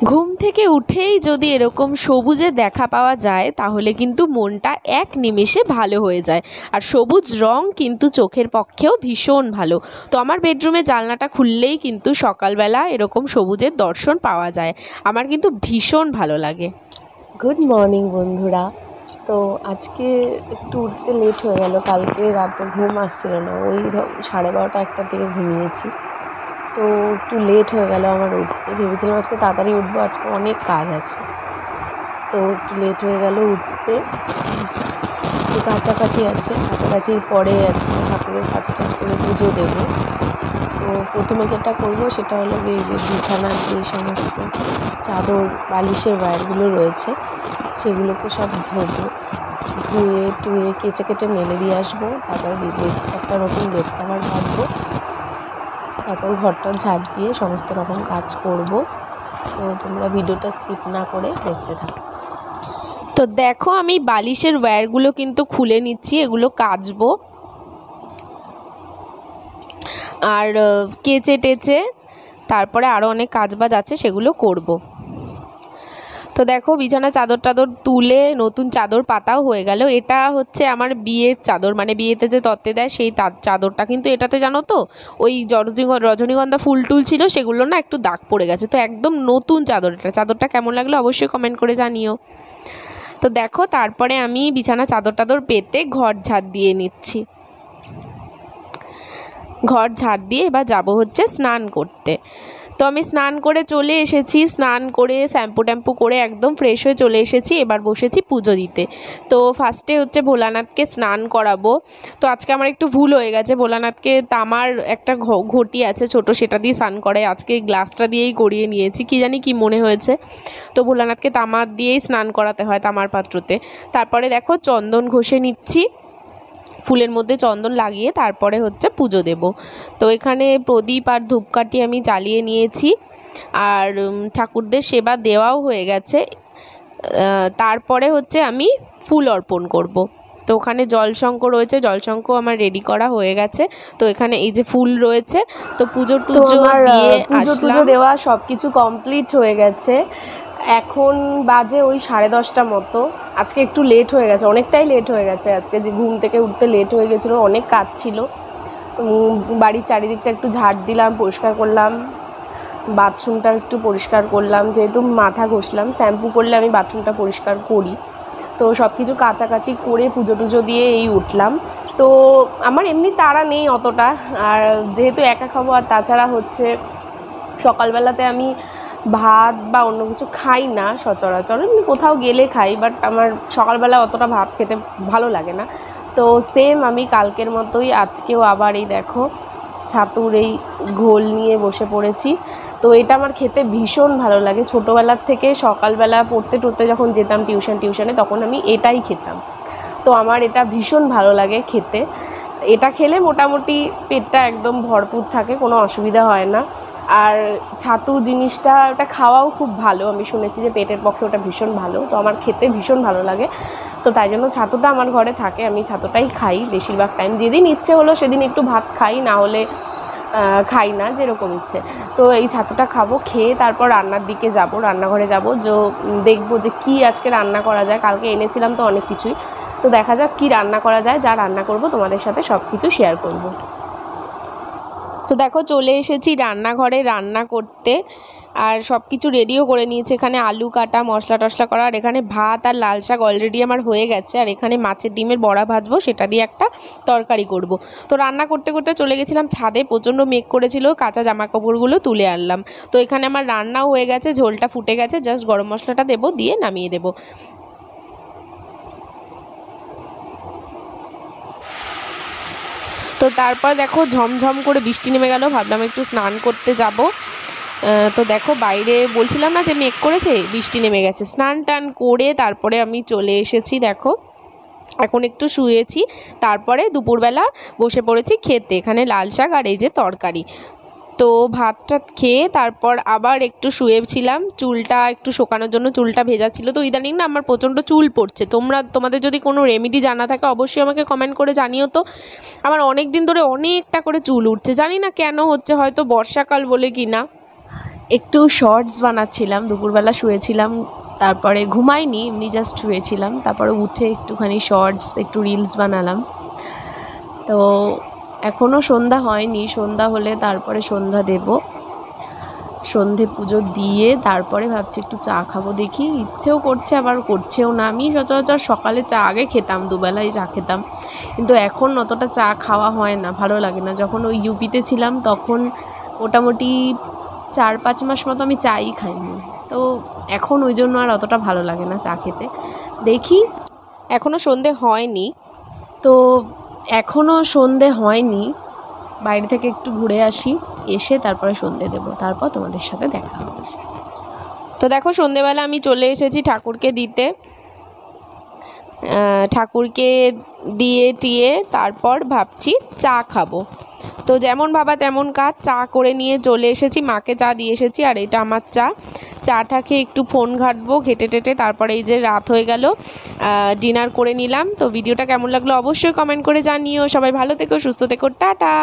ঘুম থেকে উঠেই যদি এরকম সবুজে দেখা পাওয়া যায় তাহলে কিন্তু মনটা এক নিমেষে ভালো হয়ে যায়। আর সবুজ রং কিন্তু চোখের পক্ষেও ভীষণ ভালো। তো আমার বেডরুমে জানলাটা খুললেই কিন্তু সকালবেলা এরকম সবুজের দর্শন পাওয়া যায়। আমার কিন্তু ভীষণ ভালো লাগে। গুড মর্নিং বন্ধুরা। তো আজকে একটু উঠতে লেট হয়ে গেল। কালকে রাতে ঘুম আসছিল না, ওই 12:30 একটার দিকে ঘুমিয়েছি। তো একটু লেট হয়ে গেল আমার উঠতে। ভেবেছিলাম আজকে তাড়াতাড়ি উঠবো, আজকে অনেক কাজ আছে। তো একটু লেট হয়ে গেল উঠতে। একটু কাছাকাছি আছে, কাছাকাছির পরে আজকে ঠাকুরের কাজ টাজ করে পুজো দেবো। তো প্রথমে যেটা করবো সেটা হলো এই যে বিছানার যে সমস্ত চাদর বালিশের ওয়্যারগুলো রয়েছে সেগুলোকে সব ধোবো, ধুয়ে টুয়ে কেচে কেটে মেলে দিয়ে আসবো। তারপর একটা নতুন বেড কভার পাতবো, তারপর ঘরটা ঝাড় দিয়ে সমস্ত রকম কাজ করব। তো তোমরা ভিডিওটা স্কিপ না করে দেখতে থাকো। তো দেখো আমি বালিশের ওয়্যারগুলো কিন্তু খুলে নিচ্ছি, এগুলো কাচবো আর কেচে টেচে তারপরে আরও অনেক কাজবাজ আছে সেগুলো করব। তো দেখো বিছানা চাদর টাদর তুলে নতুন চাদর পাতাও হয়ে গেল। এটা হচ্ছে আমার বিয়ের চাদর, মানে বিয়েতে যে তত্ত্বে দেয় সেই চাদরটা। কিন্তু এটাতে জানো তো ওই রজনীগন্ধা ফুল টুল ছিল, সেগুলো না একটু দাগ পড়ে গেছে। তো একদম নতুন চাদর এটা। চাদরটা কেমন লাগলো অবশ্যই কমেন্ট করে জানিও। তো দেখো তারপরে আমি বিছানা চাদর টাদর পেতে ঘর ঝাড় দিয়ে নিচ্ছি। ঘর ঝাড় দিয়ে এবার যাব হচ্ছে স্নান করতে। তো আমি স্নান করে চলে এসেছি, স্নান করে শ্যাম্পু ট্যাম্পু করে একদম ফ্রেশ হয়ে চলে এসেছি। এবার বসেছি পুজো দিতে। তো ফার্স্টে হচ্ছে ভোলানাথকে স্নান করাবো। তো আজকে আমার একটু ভুল হয়ে গেছে, ভোলানাথকে তামার একটা ঘটি আছে ছোট, সেটা দিয়ে স্নান করে। আজকে গ্লাসটা দিয়েই করিয়ে নিয়েছি, কি জানি কি মনে হয়েছে। তো ভোলানাথকে তামার দিয়েই স্নান করাতে হয়, তামার পাত্রতে। তারপরে দেখো চন্দন ঘষে নিচ্ছি, ফুলের মধ্যে চন্দন লাগিয়ে তারপরে হচ্ছে পুজো দেব। তো এখানে প্রদীপ আর ধূপকাঠি আমি জ্বালিয়ে নিয়েছি আর ঠাকুরদের সেবা দেওয়াও হয়ে গেছে। তারপরে হচ্ছে আমি ফুল অর্পণ করব। তো ওখানে জলশঙ্খ রয়েছে, জলশঙ্খ আমার রেডি করা হয়ে গেছে। তো এখানে এই যে ফুল রয়েছে, তো পুজো টুজো দিয়ে পুজো দেওয়া সব কিছু কমপ্লিট হয়ে গেছে। এখন বাজে ওই 10:30 মতো। আজকে একটু লেট হয়ে গেছে, অনেকটাই লেট হয়ে গেছে আজকে। যে ঘুম থেকে উঠতে লেট হয়ে গেছিলো, অনেক কাজ ছিল। বাড়ির চারিদিকটা একটু ঝাড় দিলাম, পরিষ্কার করলাম, বাথরুমটা একটু পরিষ্কার করলাম। যেহেতু মাথা ঘষলাম, শ্যাম্পু করলে আমি বাথরুমটা পরিষ্কার করি। তো সব কিছু কাচাকাচি করে পুজো টুজো দিয়ে এই উঠলাম। তো আমার এমনি তাড়া নেই অতটা, আর যেহেতু একা খাবো, আর তাছাড়া হচ্ছে সকালবেলাতে আমি ভাত বা অন্য কিছু খাই না সচরাচর, এমনি কোথাও গেলে খাই, বাট আমার সকালবেলা অতটা ভাত খেতে ভালো লাগে না। তো সেম আমি কালকের মতোই আজকেও আবার এই দেখো ছাতুর এই ঘোল নিয়ে বসে পড়েছি। তো এটা আমার খেতে ভীষণ ভালো লাগে। ছোটোবেলার থেকে সকালবেলা পড়তে টড়তে যখন যেতাম টিউশনে, তখন আমি এটাই খেতাম। তো আমার এটা ভীষণ ভালো লাগে খেতে। এটা খেলে মোটামুটি পেটটা একদম ভরপুর থাকে, কোনো অসুবিধা হয় না। আর ছাতু জিনিসটা ওটা খাওয়াও খুব ভালো, আমি শুনেছি যে পেটের পক্ষে ওটা ভীষণ ভালো। তো আমার খেতে ভীষণ ভালো লাগে, তো তাই জন্য ছাতুটা আমার ঘরে থাকে, আমি ছাতুটাই খাই বেশিরভাগ টাইম। যেদিন ইচ্ছে হলো সেদিন একটু ভাত খাই, না হলে খাই না, যেরকম ইচ্ছে। তো এই ছাতুটা খাবো, খেয়ে তারপর রান্নার দিকে যাব, রান্নাঘরে যাব, যে দেখবো যে কী আজকে রান্না করা যায়। কালকে এনেছিলাম তো অনেক কিছুই, তো দেখা যাক কী রান্না করা যায়। যা রান্না করব তোমাদের সাথে সব কিছু শেয়ার করব। তো দেখো চলে এসেছি রান্নাঘরে রান্না করতে, আর সব কিছু রেডিও করে নিয়েছি। এখানে আলু কাটা, মশলা টশলা করা, আর এখানে ভাত আর লাল শাক অলরেডি আমার হয়ে গেছে। আর এখানে মাছের ডিমের বড়া ভাজবো, সেটা দিয়ে একটা তরকারি করব। তো রান্না করতে করতে চলে গেছিলাম ছাদে, প্রচণ্ড মেঘ করেছিল, কাঁচা জামা কাপড়গুলো তুলে আনলাম। তো এখানে আমার রান্নাও হয়ে গেছে, ঝোলটা ফুটে গেছে, জাস্ট গরম মশলাটা দেবো, দিয়ে নামিয়ে দেবো। তো তারপর দেখো ঝমঝম করে বৃষ্টি নেমে গেল, ভাবলাম একটু স্নান করতে যাব। তো দেখো বাইরে বলছিলাম না যে মেঘ করেছে, বৃষ্টি নেমে গেছে। স্নান টান করে তারপরে আমি চলে এসেছি, দেখো এখন একটু শুয়েছি। তারপরে দুপুরবেলা বসে পড়েছি খেতে, এখানে লাল শাক আর এই যে তরকারি। তো ভাতটা খেয়ে তারপর আবার একটু শুয়েছিলাম, চুলটা একটু শোকানোর জন্য, চুলটা ভেজা ছিল। তো ইদানিং না আমার প্রচণ্ড চুল পড়ছে। তোমাদের যদি কোনো রেমেডি জানা থাকে অবশ্যই আমাকে কমেন্ট করে জানিও। তো আমার অনেক দিন ধরে অনেকটা করে চুল উঠছে, জানি না কেন হচ্ছে, হয়তো বর্ষাকাল বলে কি না। একটু শর্টস বানাচ্ছিলাম, দুপুরবেলা শুয়েছিলাম, তারপরে ঘুমাইনি, এমনি জাস্ট শুয়েছিলাম, তারপরে উঠে একটুখানি শর্টস একটু রিলস বানালাম। তো এখনও সন্ধ্যা হয়নি, সন্ধ্যা হলে তারপরে সন্ধ্যা দেব, সন্ধে পুজো দিয়ে তারপরে ভাবছি একটু চা খাবো। দেখি ইচ্ছেও করছে আবার করছেও না। আমি সচরাচর সকালে চা আগে খেতাম, দুবেলায় চা খেতাম, কিন্তু এখন অতটা চা খাওয়া হয় না, ভালো লাগে না। যখন ওই ইউপিতে ছিলাম তখন মোটামুটি 4-5 মাস মতো আমি চাই খাইনি, তো এখন ওই জন্য আর অতটা ভালো লাগে না চা খেতে। দেখি, এখনও সন্ধে হয়নি, তো এখনও সন্ধে হয়নি, বাইরে থেকে একটু ঘুরে আসি, এসে তারপরে সন্ধে দেবো, তারপর তোমাদের সাথে দেখা হচ্ছে। তো দেখো সন্ধেবেলা আমি চলে এসেছি ঠাকুরকে দিতে, ঠাকুরকে দিয়ে টিয়ে তারপর ভাবছি চা খাবো। তো যেমন ভাবা তেমন কাজ, চা করে নিয়ে চলে এসেছি, মাকে চা দিয়ে এসেছি, আর এটা আমার চা। চাটা খেয়ে একটু ফোন ঘাঁটবো, ঘেটে টেটে তারপরে এই যে রাত হয়ে গেল, ডিনার করে নিলাম। তো ভিডিওটা কেমন লাগলো অবশ্যই কমেন্ট করে জানিও। সবাই ভালো থেকো, সুস্থ থেকো, টাটা।